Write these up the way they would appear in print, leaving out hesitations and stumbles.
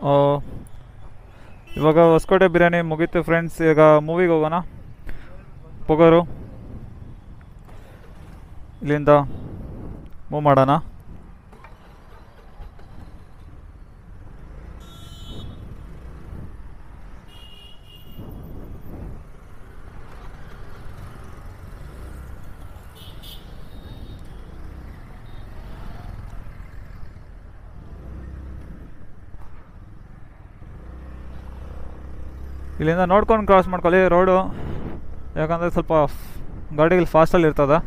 ಆ, ಇವಾಗ ಹೊಸಕೋಟೆ ಬಿರಿಯಾನಿ ಮುಗೀತು ಫ್ರೆಂಡ್ಸ್. ಈಗ ಮೂವಿಗೆ ಹೋಗೋಣ. ಪೊಗರು ಇಲ್ಲಿಂದ ಮೂವ್ ಮಾಡೋಣ. ಇಲ್ಲಿಂದ ನೋಡ್ಕೊಂಡು ಕ್ರಾಸ್ ಮಾಡ್ಕೊಳ್ಳಿ ರೋಡು, ಯಾಕಂದರೆ ಸ್ವಲ್ಪ ಗಾಡಿಗಳು ಫಾಸ್ಟಲ್ಲಿ ಇರ್ತದೆ.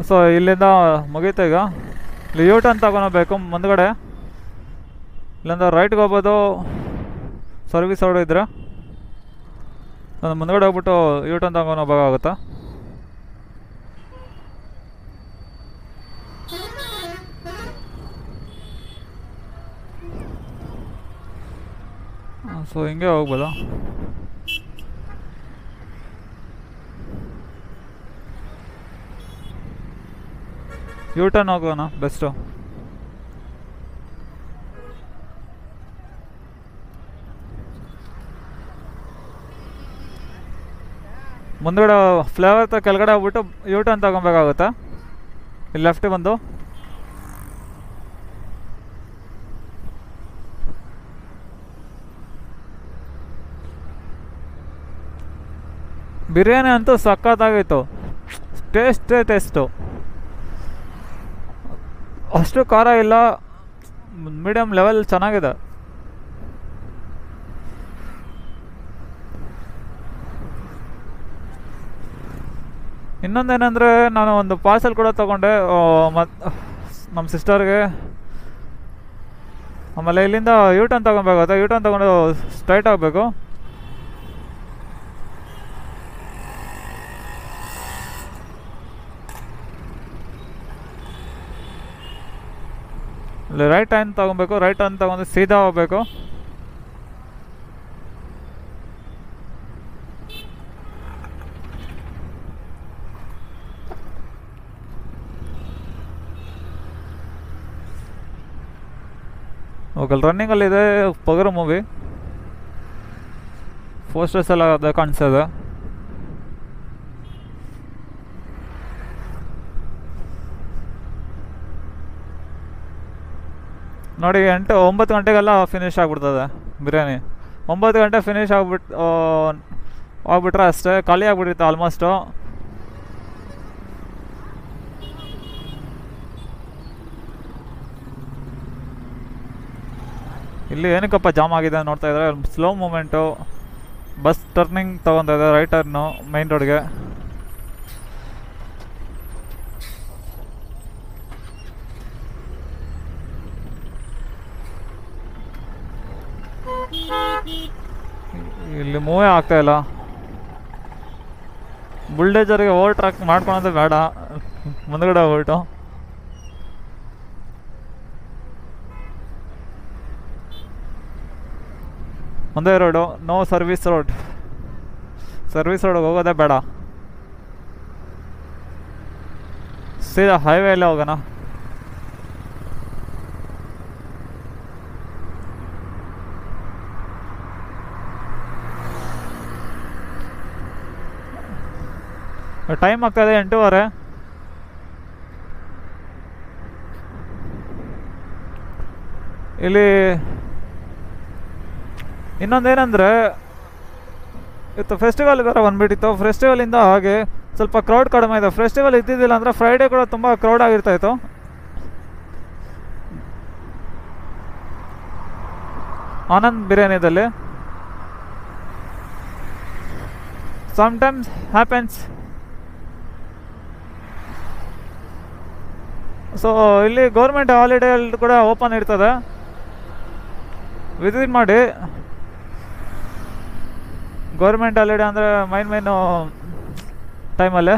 ಸೊ ಇಲ್ಲಿಂದ ಮುಗೀತು. ಈಗ ಇಲ್ಲಿ ಯೂ ಟರ್ನ್ ತಗೊಳ್ಬೇಕು ಮುಂದ್ಗಡೆ. ಇಲ್ಲಿಂದ ರೈಟ್ಗೆ ಹೋಗ್ಬೋದು ಸರ್ವಿಸ್ ರೋಡ್ ಇದ್ರೆ. ನಾನು ಮುಂದ್ಗಡೆ ಹೋಗ್ಬಿಟ್ಟು ಯೂ ಟರ್ನ್ ತಗೊಂಡು ಹೋಗೋಕ್ಕಾಗುತ್ತಾ? ಸೊ ಹಿಂಗೆ ಹೋಗ್ಬೋದು. ಯೂ ಟರ್ನ್ ಹೋಗೋಣ ಬೆಸ್ಟು. ಮುಂದ್ಗಡೆ ಫ್ಲೇವರ್ ಹತ್ರ ಕೆಳಗಡೆ ಹೋಗ್ಬಿಟ್ಟು ಯೂ ಟರ್ನ್ ತಗೊಬೇಕಾಗುತ್ತಾ? ಇಲ್ಲಿ ಲೆಫ್ಟ್ ಬಂದು ಬಿರಿಯಾನಿ ಅಂತೂ ಸಖತ್ತಾಗಿತ್ತು. ಟೇಸ್ಟು ಅಷ್ಟು ಖಾರ ಇಲ್ಲ, ಮೀಡಿಯಮ್ ಲೆವೆಲ್ ಚೆನ್ನಾಗಿದೆ. ಇನ್ನೊಂದೇನೆಂದರೆ ನಾನು ಒಂದು ಪಾರ್ಸೆಲ್ ಕೂಡ ತೊಗೊಂಡೆ ಮತ್ತು ನಮ್ಮ ಸಿಸ್ಟರ್ಗೆ. ಆಮೇಲೆ ಇಲ್ಲಿಂದ ಯೂ ಟರ್ನ್ ತೊಗೊಬೇಕಾಗುತ್ತೆ. ಯೂ ಟರ್ನ್ ತೊಗೊಂಡು ಸ್ಟ್ರೈಟ್ ಆಗಬೇಕು. ಇಲ್ಲಿ ರೈಟ್ ಟರ್ನ್ ತೊಗೊಬೇಕು. ರೈಟ್ ಟರ್ನ್ ತೊಗೊಂಡು ಸೀದಾ ಹೋಗ್ಬೇಕು. ಓಕೆ, ರನ್ನಿಂಗಲ್ಲಿದೆ ಪೊಗರು ಮೂವಿ. ಪೋಸ್ಟರ್ಸ್ ಎಲ್ಲ ಅದೇ ಕಾಣಿಸ್ತದೆ. ನೋಡಿ 9 ಗಂಟೆಗೆಲ್ಲ ಫಿನಿಶ್ ಆಗಿಬಿಡ್ತದೆ ಬಿರಿಯಾನಿ. 9 ಗಂಟೆ ಫಿನಿಶ್ ಆಗ್ಬಿಟ್ರೆ ಅಷ್ಟೇ, ಖಾಲಿ ಆಗಿಬಿಡುತ್ತೆ ಆಲ್ಮೋಸ್ಟು. ಇಲ್ಲಿ ಏನಕ್ಕಪ್ಪ ಜಾಮ್ ಆಗಿದೆ ನೋಡ್ತಾ ಇದ್ದಾರೆ. ಸ್ಲೋ ಮೂಮೆಂಟು, ಬಸ್ ಟರ್ನಿಂಗ್ ತೊಗೊತಾ ಇದೆ, ರೈಟ್ ಟರ್ನು ಮೈನ್ ರೋಡ್ಗೆ. ಇಲ್ಲಿ ಮೂವೇ ಆಗ್ತಾಯಿಲ್ಲ. ಬುಲ್ಡೇಜರ್ಗೆ ಓವರ್ ಟ್ರಾಕ್ ಮಾಡ್ಕೊಳೋದು ಬೇಡ, ಮುಂದ್ಗಡೆ ಹೋಗ್ಬಿಟ್ಟು. ಒಂದೇ road, no service road. Service ರೋಡ್ಗೆ ಹೋಗೋದೇ ಬೇಡ, ಸೀದಾ ಹೈವೇಲ್ಲೇ ಹೋಗೋಣ. ಟೈಮ್ ಆಗ್ತಾಯಿದೆ 8:15. ಇಲ್ಲಿ ಇನ್ನೊಂದೇನೆಂದರೆ ಇವತ್ತು ಫೆಸ್ಟಿವಲ್ ಬೇರೆ ಬಂದುಬಿಟ್ಟಿತ್ತು. ಫೆಸ್ಟಿವಲಿಂದ ಹಾಗೆ ಸ್ವಲ್ಪ ಕ್ರೌಡ್ ಕಡಿಮೆ ಇದೆ. ಫೆಸ್ಟಿವಲ್ ಇದ್ದಿದ್ದಿಲ್ಲ ಅಂದರೆ ಫ್ರೈಡೇ ಕೂಡ ತುಂಬ ಕ್ರೌಡ್ ಆಗಿರ್ತಾಯಿತ್ತು. ಆನಂದ್ ಬಿರಿಯಾನಿದಲ್ಲಿ ಸಮ್ಟೈಮ್ಸ್ ಹ್ಯಾಪನ್ಸ್. ಸೊ ಇಲ್ಲಿ ಗೌರ್ಮೆಂಟ್ ಹಾಲಿಡೇ ಕೂಡ ಓಪನ್ ಇರ್ತದೆ, ವಿಸಿಟ್ ಮಾಡಿ. ಗೌರ್ಮೆಂಟ್ ಹಾಲಿಡೇ ಅಂದರೆ ಮೈನು ಟೈಮಲ್ಲೇ.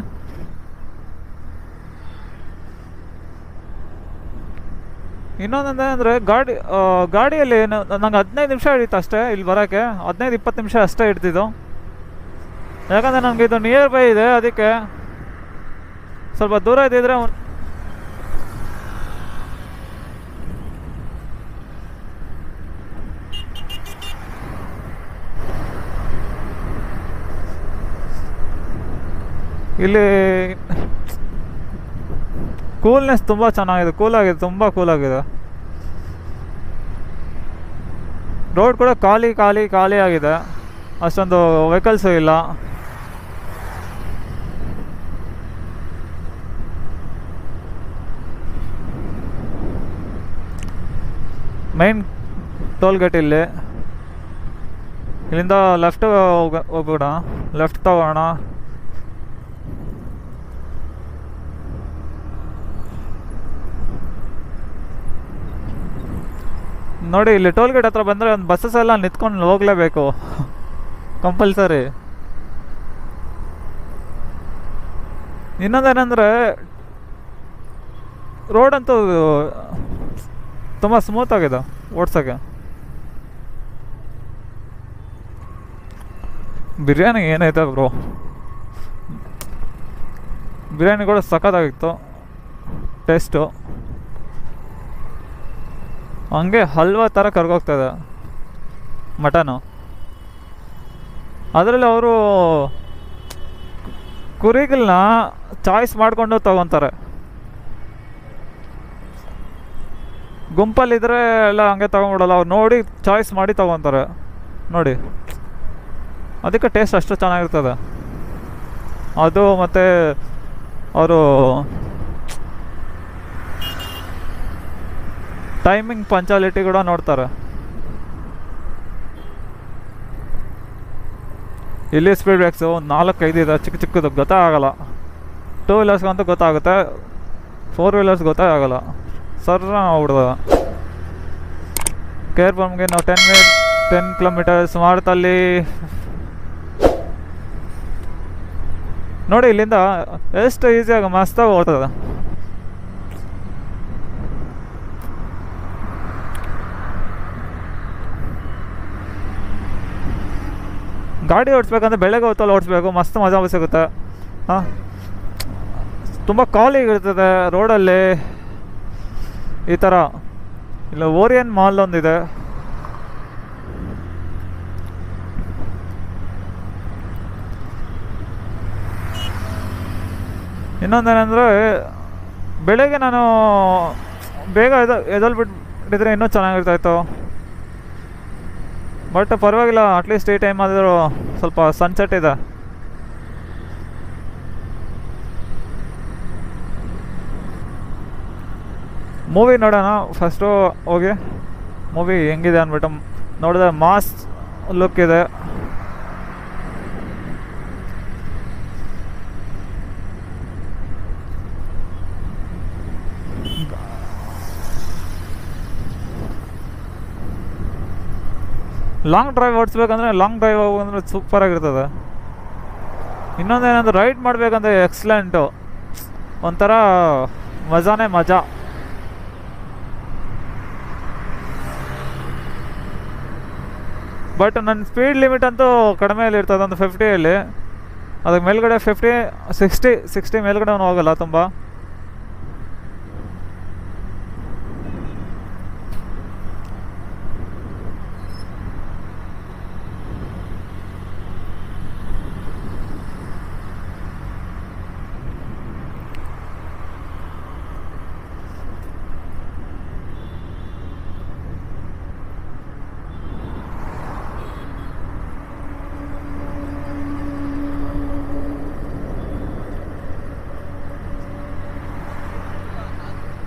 ಇನ್ನೊಂದಂದರೆ ಗಾಡಿಯಲ್ಲಿ ನಂಗೆ 15 ನಿಮಿಷ ಹಿಡಿತು ಅಷ್ಟೇ ಇಲ್ಲಿ ಬರೋಕ್ಕೆ. 15-20 ನಿಮಿಷ ಅಷ್ಟೇ ಹಿಡ್ತಿದ್ದು. ಯಾಕಂದರೆ ನನಗೆ ಇದು ನಿಯರ್ ಬೈ ಇದೆ, ಅದಕ್ಕೆ. ಸ್ವಲ್ಪ ದೂರ ಇದ್ದಿದ್ರೆ ಇಲ್ಲಿ ಕೂಲ್ನೆಸ್ ತುಂಬ ಚೆನ್ನಾಗಿದೆ, ಕೂಲಾಗಿದೆ, ತುಂಬ ಕೂಲಾಗಿದೆ. ರೋಡ್ ಕೂಡ ಖಾಲಿ ಆಗಿದೆ, ಅಷ್ಟೊಂದು ವೆಹಿಕಲ್ಸು ಇಲ್ಲ. ಮೈನ್ ಟೋಲ್ ಗೇಟ್ ಇಲ್ಲಿಂದ ಲೆಫ್ಟ್ ಹೋಗೋಣ, ಲೆಫ್ಟ್ ತಗೋಣ. ನೋಡಿ, ಇಲ್ಲಿ ಟೋಲ್ ಗೇಟ್ ಹತ್ರ ಬಂದರೆ ಒಂದು ಬಸ್ಸಸ್ ಎಲ್ಲ ನಿಂತ್ಕೊಂಡು ಹೋಗಲೇಬೇಕು, ಕಂಪಲ್ಸರಿ. ಇನ್ನೊಂದೇನೆಂದರೆ ರೋಡಂತೂ ತುಂಬ ಸ್ಮೂತಾಗಿದೆ ಓಡ್ಸೋಕ್ಕೆ. ಬಿರಿಯಾನಿ ಏನೈತೆ ಬ್ರೋ, ಬಿರಿಯಾನಿ ಕೂಡ ಸಖತ್ತಾಗಿತ್ತು ಟೇಸ್ಟು. ಹಂಗೆ ಹಲ್ವಾ ಥರ ಕರ್ಗೋಗ್ತದೆ ಮಟನು. ಅದರಲ್ಲಿ ಅವರು ಕುರಿಗಳನ್ನ ಚಾಯ್ಸ್ ಮಾಡಿಕೊಂಡು ತೊಗೊತಾರೆ. ಗುಂಪಲ್ಲಿದ್ದರೆ ಎಲ್ಲ ಹಂಗೆ ತೊಗೊಂಬಿಡಲ್ಲ, ಅವ್ರು ನೋಡಿ ಚಾಯ್ಸ್ ಮಾಡಿ ತೊಗೊತಾರೆ ನೋಡಿ. ಅದಕ್ಕೆ ಟೇಸ್ಟ್ ಅಷ್ಟು ಚೆನ್ನಾಗಿರ್ತದೆ ಅದು. ಮತ್ತು ಅವರು ಟೈಮಿಂಗ್ ಪಂಚಾಲಿಟಿ ಕೂಡ ನೋಡ್ತಾರೆ. ಇಲ್ಲಿ ಸ್ಪೀಡ್ ಬ್ರೇಕ್ಸು 4-5 ಇದೆ, ಚಿಕ್ಕದು ಗೊತ್ತಾಗಲ್ಲ. 2 ವೀಲರ್ಸ್ಗಂತೂ ಗೊತ್ತಾಗುತ್ತೆ, 4 ವೀಲರ್ಸ್ ಗೊತ್ತಾಗಲ್ಲ. ಸರ್ರ ಹೋಗ್ಬಿಡ್ದ. ಕೇರ್ ಪಂಪ್ಗೆ ನಾವು 10 ಕಿಲೋಮೀಟರ್ಸ್ ಮಾಡ್ತಲ್ಲಿ ನೋಡಿ. ಇಲ್ಲಿಂದ ಎಷ್ಟು ಈಸಿಯಾಗಿ ಮಸ್ತಾಗಿ ಓಡ್ತದೆ. ಗಾಡಿ ಓಡಿಸ್ಬೇಕಂದ್ರೆ ಬೆಳಗ್ಗೆ ಹೊತ್ತಲ್ಲಿ ಓಡಿಸ್ಬೇಕು, ಮಸ್ತ್ ಮಜಾ ಸಿಗುತ್ತೆ. ಹಾಂ, ತುಂಬ ಖಾಲಿಗಿರ್ತದೆ ರೋಡಲ್ಲಿ. ಈ ಥರ ಇಲ್ಲ ಓರಿಯನ್ ಮಾಲ್ ಒಂದಿದೆ, ಇನ್ನೊಂದೇನೆಂದರೆ ಬೆಳಗ್ಗೆ ನಾನು ಬೇಗ ಎದಲ್ಬಿಟ್ಟಿದ್ರೆ ಇನ್ನೂ ಚೆನ್ನಾಗಿರ್ತಾಯಿತ್ತು. ಬಟ್ ಪರವಾಗಿಲ್ಲ, ಅಟ್ಲೀಸ್ಟ್ ಈ ಟೈಮ್ ಆದರೂ ಸ್ವಲ್ಪ ಸನ್ಸೆಟ್ ಇದೆ. ಮೂವಿ ನೋಡೋಣ ಫಸ್ಟು ಹೋಗಿ. ಮೂವಿ ಹೆಂಗಿದೆ ಅಂದ್ಬಿಟ್ಟು ನೋಡಿದ್ರೆ ಮಾಸ್ ಲುಕ್ ಇದೆ. ಲಾಂಗ್ ಡ್ರೈವ್ ಓಡಿಸ್ಬೇಕಂದ್ರೆ ಲಾಂಗ್ ಡ್ರೈವ್ ಹೋಗೋಂದ್ರೆ ಸೂಪರಾಗಿರ್ತದೆ. ಇನ್ನೊಂದೇನಂದ್ರೆ ರೈಡ್ ಮಾಡಬೇಕಂದ್ರೆ ಎಕ್ಸಲೆಂಟು, ಒಂಥರ ಮಜಾನೇ ಮಜಾ. ಬಟ್ ನನ್ನ ಸ್ಪೀಡ್ ಲಿಮಿಟ್ ಅಂತೂ ಕಡಿಮೆಯಲ್ಲಿ ಇರ್ತದೆ, ಒಂದು 50ಯಲ್ಲಿ. ಅದಕ್ಕೆ ಮೇಲ್ಗಡೆ 60 ಮೇಲ್ಗಡೆ ಹೋಗಲ್ಲ ತುಂಬ.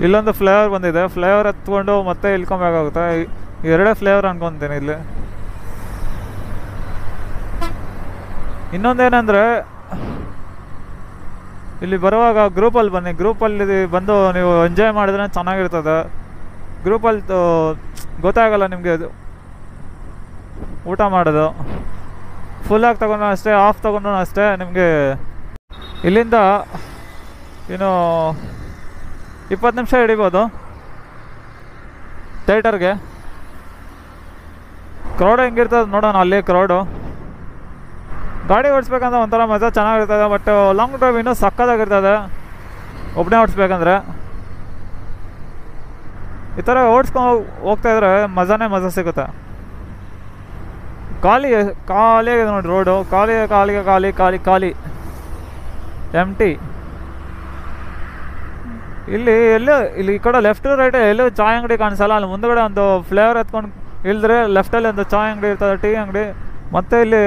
ಇಲ್ಲೊಂದು ಫ್ಲೇವರ್ ಬಂದಿದೆ, ಫ್ಲೇವರ್ ಹತ್ಕೊಂಡು ಮತ್ತೆ ಇಳ್ಕೊಬೇಕಾಗುತ್ತೆ. ಎರಡೇ ಫ್ಲೇವರ್ ಅನ್ಕೊತೀನಿ ಇಲ್ಲಿ. ಇನ್ನೊಂದೇನೆಂದರೆ ಇಲ್ಲಿ ಬರುವಾಗ ಗ್ರೂಪಲ್ಲಿ ಬನ್ನಿ, ಗ್ರೂಪಲ್ಲಿ ಬಂದು ನೀವು ಎಂಜಾಯ್ ಮಾಡಿದ್ರೆ ಚೆನ್ನಾಗಿರ್ತದೆ. ಗ್ರೂಪಲ್ಲಿ ಗೊತ್ತಾಗಲ್ಲ ನಿಮಗೆ ಊಟ ಮಾಡೋದು. ಫುಲ್ಲಾಗಿ ತೊಗೊಂಡ್ರು ಅಷ್ಟೇ, ಆಫ್ ತೊಗೊಂಡ್ರು ಅಷ್ಟೇ. ನಿಮಗೆ ಇಲ್ಲಿಂದ ಇನ್ನು 20 ನಿಮಿಷ ಹಿಡಿಬೋದು. ಥಿಯೇಟರ್ಗೆ. ಕ್ರೌಡ್ ಹೆಂಗಿರ್ತದೆ ನೋಡೋಣ. ಅಲ್ಲಿ ಕ್ರೌಡು ಗಾಡಿ ಓಡಿಸ್ಬೇಕಂದ್ರೆ ಒಂಥರ ಮಜಾ ಚೆನ್ನಾಗಿರ್ತದೆ. ಬಟ್ ಲಾಂಗ್ ಡ್ರೈವ್ ಇನ್ನೂ ಸಕ್ಕತ್ತಾಗಿರ್ತದೆ ಒಬ್ಬನೇ ಓಡಿಸ್ಬೇಕಂದ್ರೆ. ಈ ಥರ ಓಡಿಸ್ಕೊಂಡು ಹೋಗ್ತಾಯಿದ್ರೆ ಮಜಾ ಸಿಗುತ್ತೆ. ಖಾಲಿಯಾಗಿದೆ ನೋಡಿ ರೋಡು. ಖಾಲಿ ಎಂಟಿ. ಇಲ್ಲಿ ಈ ಕಡೆ ಲೆಫ್ಟ್ ರೈಟ್ ಎಲ್ಲೂ ಚಾಯ್ ಅಂಗಡಿ ಕಾಣಿಸಲ್ಲ. ಅಲ್ಲಿ ಮುಂದಗಡೆ ಒಂದು ಫ್ಲೇವರ್ ಎತ್ಕೊಂಡು ಇಳಿದ್ರೆ ಲೆಫ್ಟಲ್ಲಿ ಒಂದು ಚಾಯ್ ಅಂಗಡಿ ಇರ್ತದೆ, ಟೀ ಅಂಗಡಿ. ಮತ್ತು ಇಲ್ಲಿ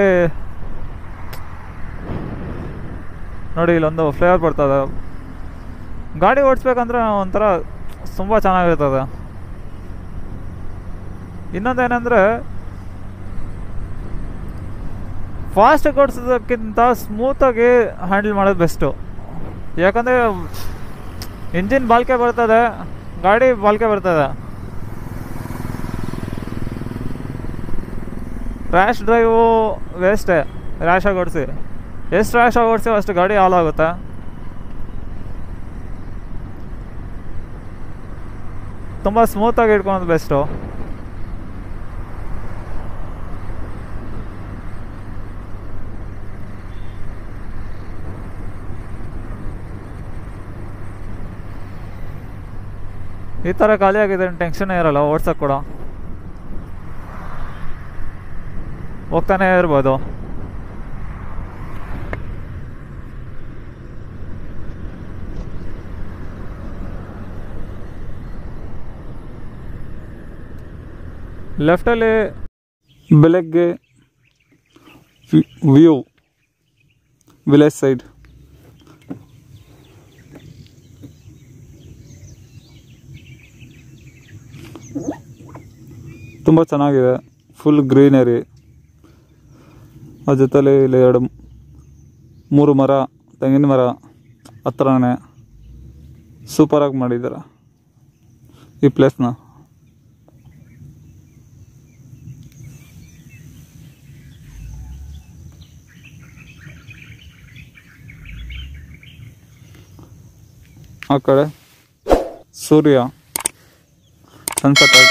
ನೋಡಿ ಇಲ್ಲೊಂದು ಫ್ಲೇವರ್ ಬರ್ತದೆ. ಗಾಡಿ ಓಡಿಸ್ಬೇಕಂದ್ರೆ ಒಂಥರ ತುಂಬ ಚೆನ್ನಾಗಿರ್ತದೆ. ಇನ್ನೊಂದೇನೆಂದರೆ ಫಾಸ್ಟಾಗಿ ಓಡಿಸೋದಕ್ಕಿಂತ ಸ್ಮೂತಾಗಿ ಹ್ಯಾಂಡಲ್ ಮಾಡೋದು ಬೆಸ್ಟು. ಯಾಕಂದರೆ ಇಂಜಿನ್ ಬಾಳಿಕೆ ಬರ್ತದೆ, ಗಾಡಿ ಬಾಳಿಕೆ ಬರ್ತದೆ. Rash drive ವೇಸ್ಟೇ. ರ್ಯಾಶಾಗಿ ಓಡಿಸಿ ಎಷ್ಟು ರ್ಯಾಶಾಗಿ ಓಡಿಸಿ ಅಷ್ಟು ಗಾಡಿ ಹಾಳಾಗುತ್ತೆ. ತುಂಬ ಸ್ಮೂತಾಗಿ ಇಟ್ಕೊಳೋದು ಬೆಸ್ಟು. ಈ ಥರ ಖಾಲಿಯಾಗಿದೆ, ಟೆನ್ಷನ್ನೇ ಇರಲ್ಲ ಓಡ್ಸೋಕ್ಕೆ ಕೂಡ. ಹೋಗ್ತಾನೇ ಇರ್ಬೋದು. ಲೆಫ್ಟಲ್ಲಿ ಬೆಳಗ್ಗೆ ವ್ಯೂ ವಿಲೇಜ್ ಸೈಡ್. ತುಂಬ ಚೆನ್ನಾಗಿದೆ, ಫುಲ್ ಗ್ರೀನರಿ. ಅದ್ರ ಜೊತೆಲಿ ಇಲ್ಲಿ 2-3 ಮರ, ತೆಂಗಿನ ಮರ ಹತ್ರನೇ ಸೂಪರಾಗಿ ಮಾಡಿದ್ದಾರೆ ಈ ಪ್ಲೇಸ್ನ. ಆ ಕಡೆ ಸೂರ್ಯ ಸನ್ಸೆಟ್ ಆಗಿ